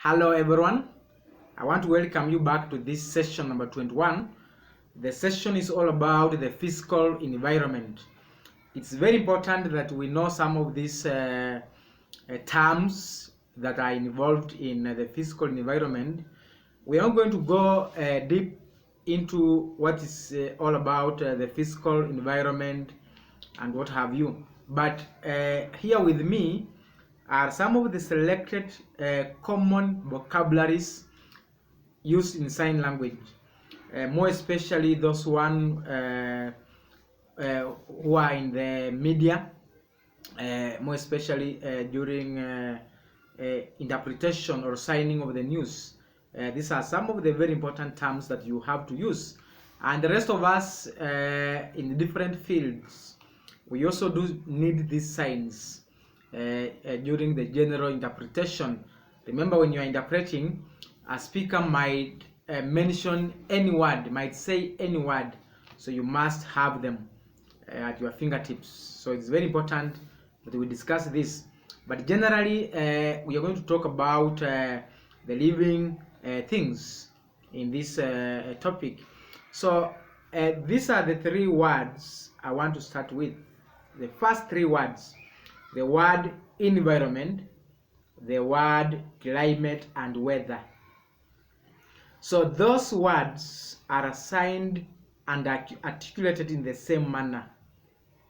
Hello everyone, I want to welcome you back to this session number 21. The session is all about the physical environment. It's very important that we know some of these terms that are involved in the physical environment. We are going to go deep into what is all about the physical environment and what have you. But here with me are some of the selected common vocabularies used in sign language, more especially those who are in the media, more especially during interpretation or signing of the news. These are some of the very important terms that you have to use, and the rest of us in different fields, we also do need these signs during the general interpretation. Remember, when you are interpreting, a speaker might mention any word, might say any word, so you must have them at your fingertips. So it's very important that we discuss this. But generally, we are going to talk about the living things in this topic. So these are the three words I want to start with. The first three words: the word environment, the word climate, and weather. So those words are assigned and articulated in the same manner,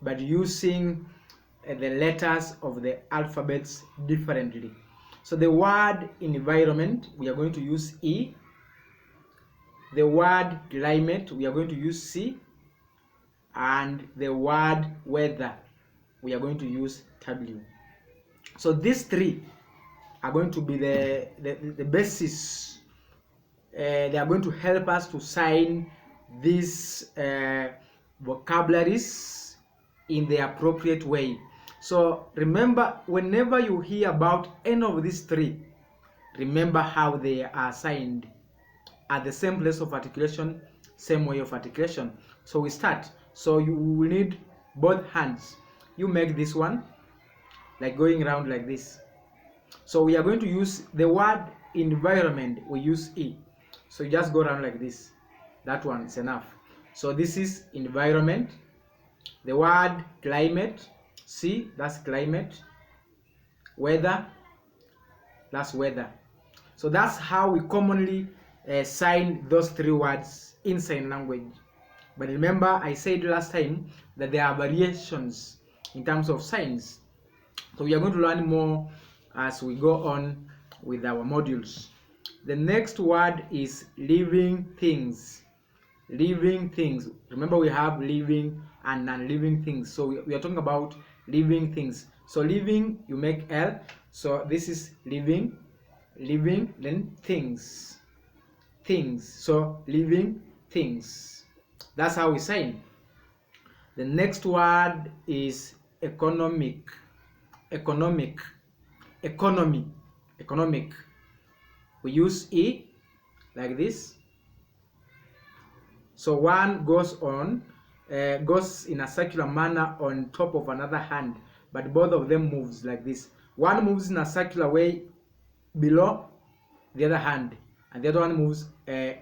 but using the letters of the alphabets differently. So the word environment, we are going to use E. The word climate, we are going to use C. And the word weather, we are going to use W. So these three are going to be the basis. They are going to help us to sign these vocabularies in the appropriate way. So remember, whenever you hear about any of these three, remember how they are signed at the same place of articulation, same way of articulation. So we start. So you will need both hands. You make this one like going around like this. So we are going to use the word environment, we use E. So you just go around like this. That one is enough. So this is environment. The word climate, C, that's climate. Weather, that's weather. So that's how we commonly sign those three words in sign language. But remember, I said last time that there are variations in terms of signs. So we are going to learn more as we go on with our modules. The next word is living things. Living things. Remember, we have living and non-living things. So we are talking about living things. So living, you make L. So this is living, living, then things. Things. So living things. That's how we sign. The next word is economic. Economic. Economy. Economic. We use E like this. So one goes in a circular manner on top of another hand, but both of them moves like this. One moves in a circular way below the other hand, and the other one moves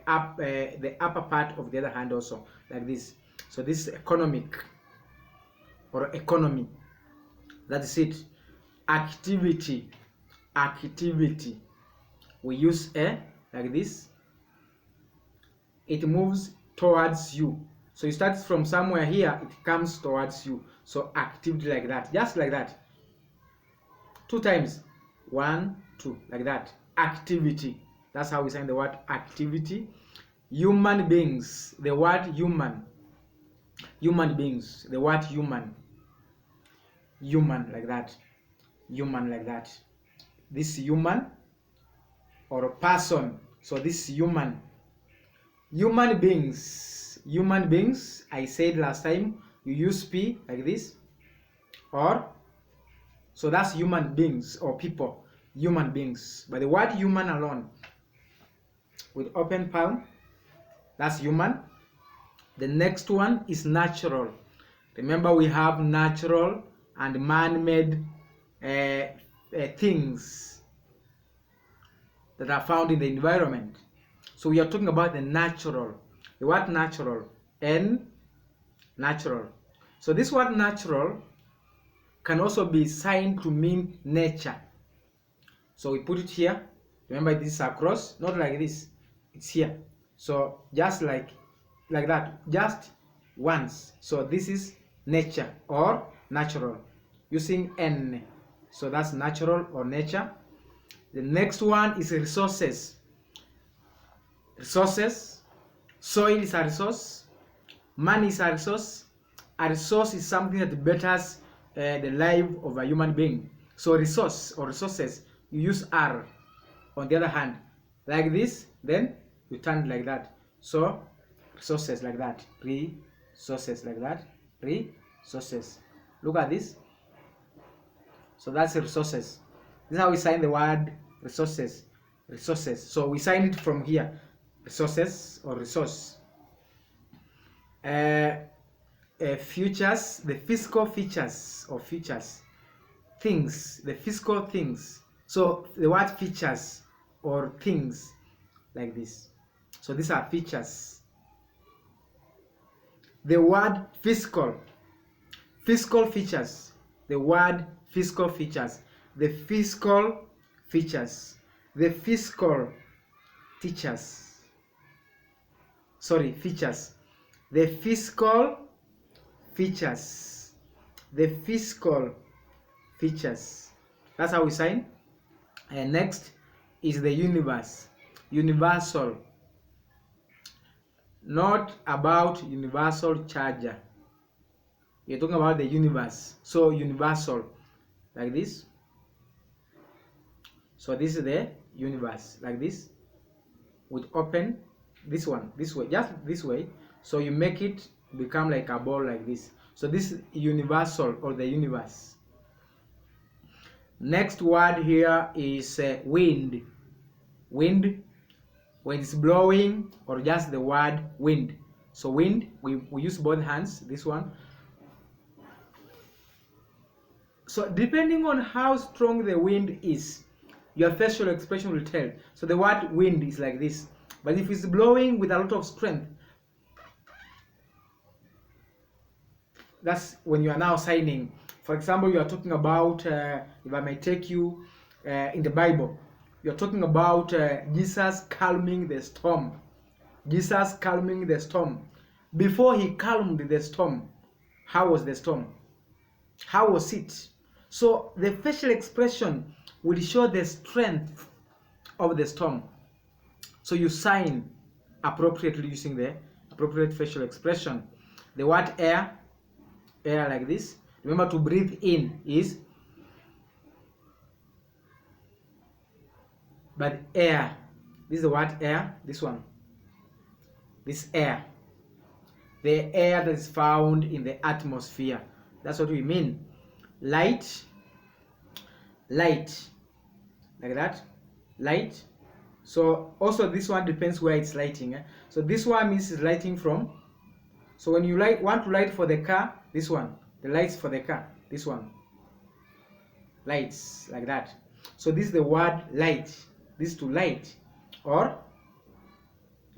up the upper part of the other hand also, like this. So this is economic or economy. That is it. Activity. Activity. We use A like this. It moves towards you. So you start from somewhere here, it comes towards you. So activity, like that, just like that. 2 times. 1, 2, like that. Activity. That's how we sign the word activity. Human beings. The word human. Human beings. The word human. Human, like that. Human, like that. This human or a person. So this is human. Human beings. Human beings, I said last time, you use P like this. Or, so that's human beings or people. Human beings. But the word human alone, with open palm, that's human. The next one is natural. Remember, we have natural and man-made things. that are found in the environment. So we are talking about the natural. The word natural, N, natural. So this word natural can also be signed to mean nature. So we put it here. Remember, this is across, not like this. It's here. So just like that, just once. So this is nature or natural, using N. So that's natural or nature. The next one is resources. Resources. Soil is a resource. Money is a resource. A resource is something that betters the life of a human being. So resource or resources, you use R. On the other hand, like this, then you turn it like that. So resources like that. Resources like that. Resources. Look at this. So that's resources. This is how we sign the word resources. Resources. So we sign it from here. Resources or resource. Features, the physical features or features. Things, the physical things. So the word features or things like this. So these are features. The word physical. Physical features. The word physical features. The physical features. The physical teachers. Sorry, features. The physical features. The physical features. That's how we sign. And next is the universe. Universal. Not about universal charger. You're talking about the universe. So universal. Like this. So this is the universe. Like this. With open this one. This way. Just this way. So you make it become like a ball like this. So this is universal or the universe. Next word here is wind. Wind, when it's blowing, or just the word wind. So wind, we use both hands, this one. So depending on how strong the wind is, your facial expression will tell. So the word wind is like this. But if it's blowing with a lot of strength, that's when you are now signing. For example, you are talking about, if I may take you in the Bible, you're talking about Jesus calming the storm. Jesus calming the storm. Before he calmed the storm, how was the storm? How was it? So the facial expression will show the strength of the storm. So you sign appropriately using the appropriate facial expression. The word air, air like this. Remember, to breathe in is, but air, this is the word air, this one, this air, the air that is found in the atmosphere. That's what we mean. Light, light, like that, light. So also this one depends where it's lighting. So this one means it's lighting from. So when you want to light for the car, this one, the lights for the car, this one, lights like that. So this is the word light. This is to light, or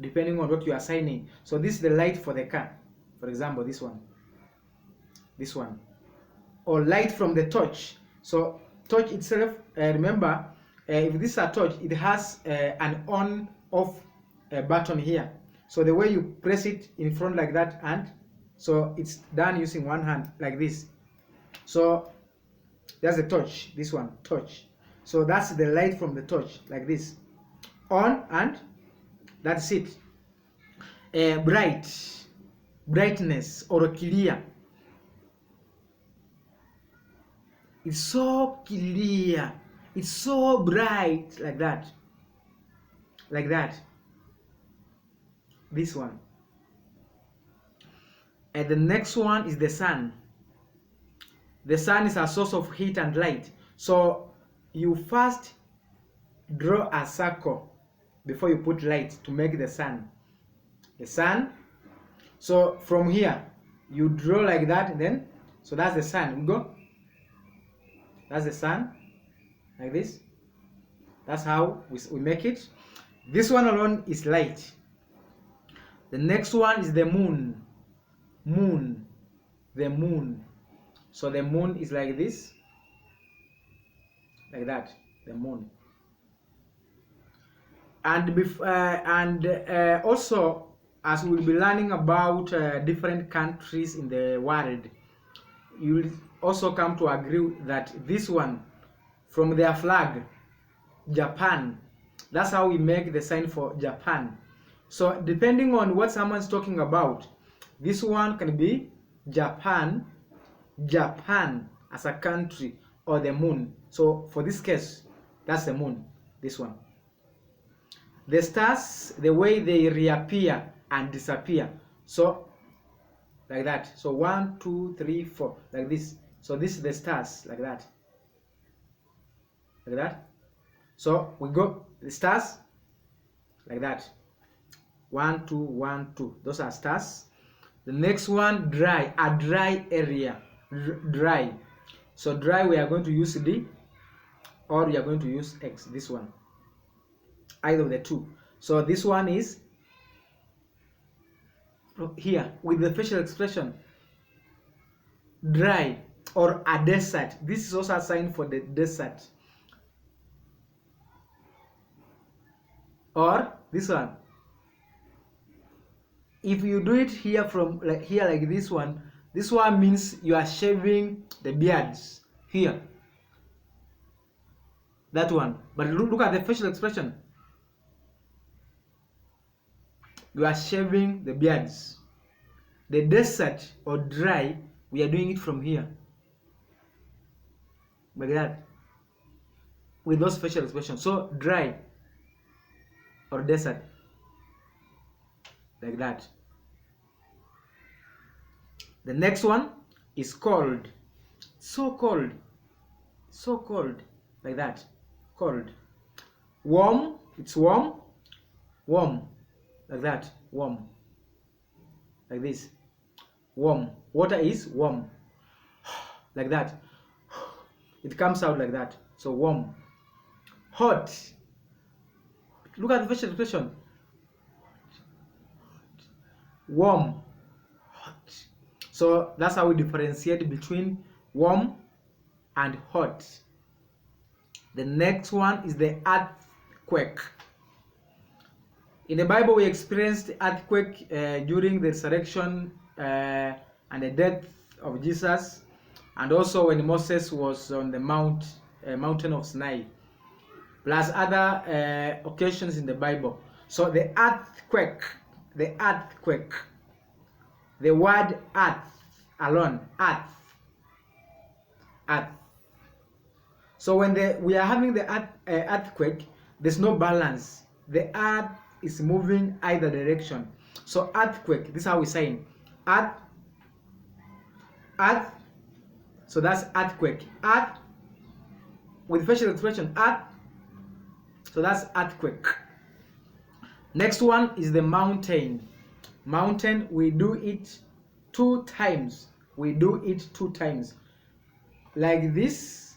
depending on what you are signing. So this is the light for the car. For example, this one, or light from the torch. So torch itself, remember, if this is a torch, it has an on-off button here. So the way you press it in front like that, and so it's done using one hand like this. So that's the torch, this one, torch. So that's the light from the torch, like this. On, and that's it. Bright, brightness, or clear. It's so clear. It's so bright, like that. Like that. This one. And the next one is the sun. The sun is a source of heat and light. So you first draw a circle before you put light to make the sun. The sun. So from here you draw like that, and then so that's the sun. We go. That's the sun, like this. That's how we make it. This one alone is light. The next one is the moon. Moon. The moon. So the moon is like this. Like that. The moon. And also, as we'll be learning about different countries in the world, you will also come to agree that this one, from their flag, Japan, that's how we make the sign for Japan. So depending on what someone's talking about, this one can be Japan, Japan as a country, or the moon. So for this case, that's the moon, this one. The stars, the way they reappear and disappear. So like that. So 1, 2, 3, 4, like this. So this is the stars, like that. Like that. So we go the stars like that. 1, 2, 1, 2. Those are stars. The next one, dry, a dry area. Dry. So dry, we are going to use D, or we are going to use X. This one, either of the two. So this one is here with the facial expression dry, or a desert. This is also a sign for the desert. Or this one, if you do it here from like this one means you are shaving the beards here. That one. But look at the facial expression. You are shaving the beards. The desert or dry, we are doing it from here. Like that. With those facial expressions. So dry or desert. Like that. The next one is cold. So cold. So cold. Like that. Cold. Warm. It's warm. Warm. Like that. Warm. Like this. Warm. Water is warm. Like that. It comes out like that. So warm. Hot. Look at the facial expression. Warm. Hot. So that's how we differentiate between warm and hot. The next one is the earthquake. In the Bible, we experienced earthquake during the resurrection and the death of Jesus, and also when Moses was on the mountain of Sinai, plus other occasions in the Bible. So the earthquake, the word earth alone, earth. So when we are having the earthquake, there's no balance. The earth is moving either direction. So earthquake, this is how we say earth. So that's earthquake. Earth with facial expression earth. So that's earthquake. Next one is the mountain. Mountain, we do it 2 times. We do it 2 times. Like this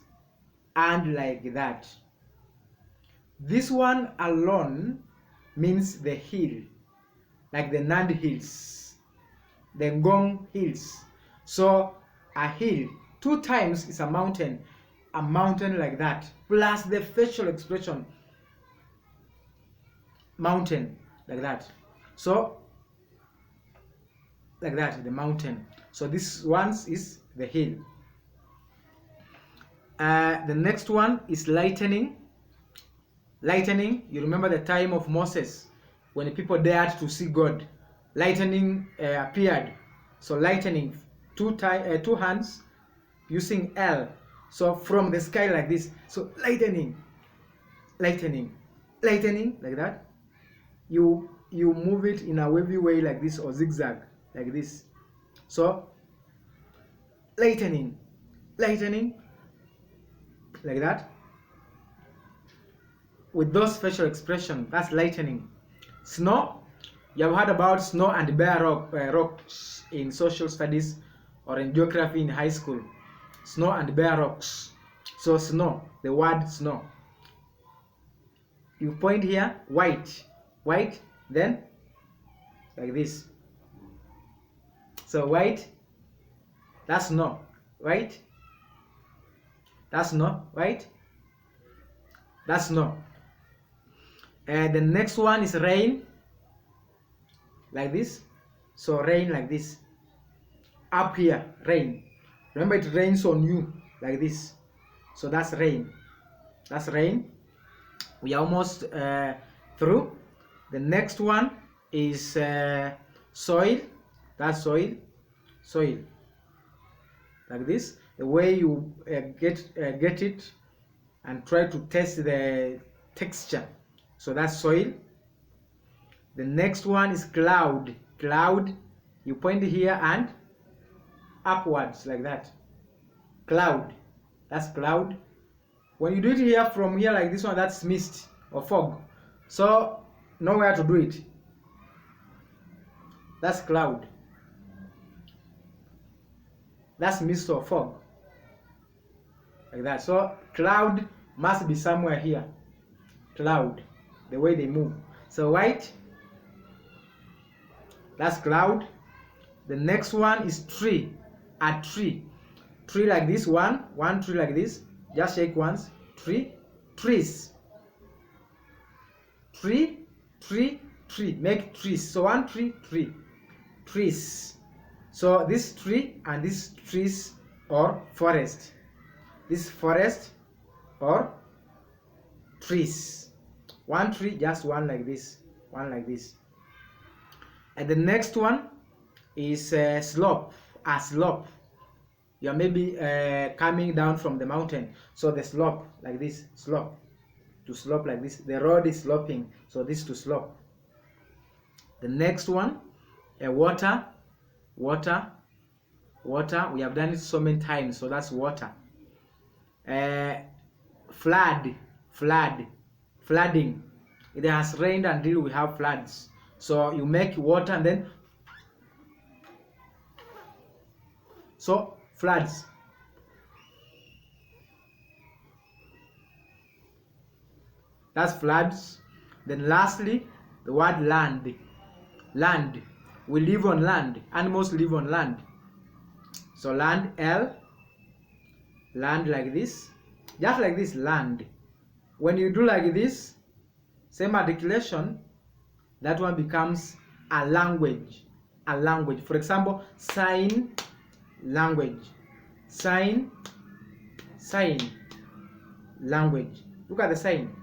and like that. This one alone means the hill, like the Nand Hills, the Ngong Hills. So a hill 2 times is a mountain like that, plus the facial expression mountain, like that. So like that, the mountain. So this one is the hill. The next one is lightning. Lightning, you remember the time of Moses when the people dared to see God. Lightning appeared. So lightning, 2 hands using L. So from the sky like this. So lightning, like that. You move it in a wavy way like this, or zigzag like this. So lightning, like that. With those facial expressions, that's lightning. Snow, you have heard about snow and bare rocks in social studies or in geography in high school. Snow and bare rocks. So snow, the word snow. you point here, white, then like this. So white, that's snow, right? That's snow, right? That's snow. And the next one is rain, like this. So rain like this. Up here, rain. Remember, it rains on you like this. So that's rain. That's rain. We are almost through. The next one is soil. That's soil. Soil. Like this. The way you get it and try to test the texture. So that's soil. The next one is cloud. Cloud. You point here and upwards like that. Cloud. That's cloud. When you do it here from here like this one, that's mist or fog. So nowhere to do it. That's cloud. That's mist or fog. Like that. So cloud must be somewhere here. Cloud. The way they move. So white. That's cloud. The next one is tree. A tree. Tree like this one tree like this. Just shake once. Tree. Trees. Tree. Make trees. So one tree. Trees. So this tree and this trees or forest. This forest or trees. One tree, just one like this. One like this. And the next one is slope. A slope. You are maybe coming down from the mountain. So the slope like this. Slope. To slope like this. The road is sloping. So this to slope. The next one, water. Water. We have done it so many times. So that's water. Flood. Flooding. It has rained until we have floods. So you make water and then so floods. That's floods. Then lastly, the word land. Land. We live on land. Animals live on land. So land, L. Land like this. Just like this, land. When you do like this, same articulation, that one becomes a language. A language. For example, sign language. Sign language. Look at the sign.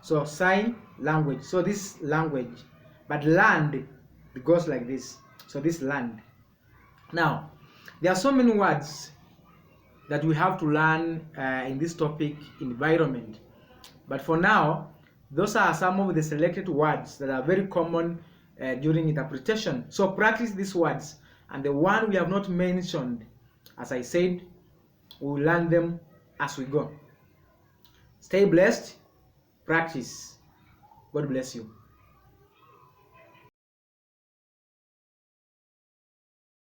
So sign language. So this language. But land, it goes like this. So this land. Now, there are so many words that we have to learn in this topic, environment. But for now, those are some of the selected words that are very common during interpretation. So practice these words. And the one we have not mentioned, as I said, we will learn them as we go. Stay blessed. Practice. God bless you.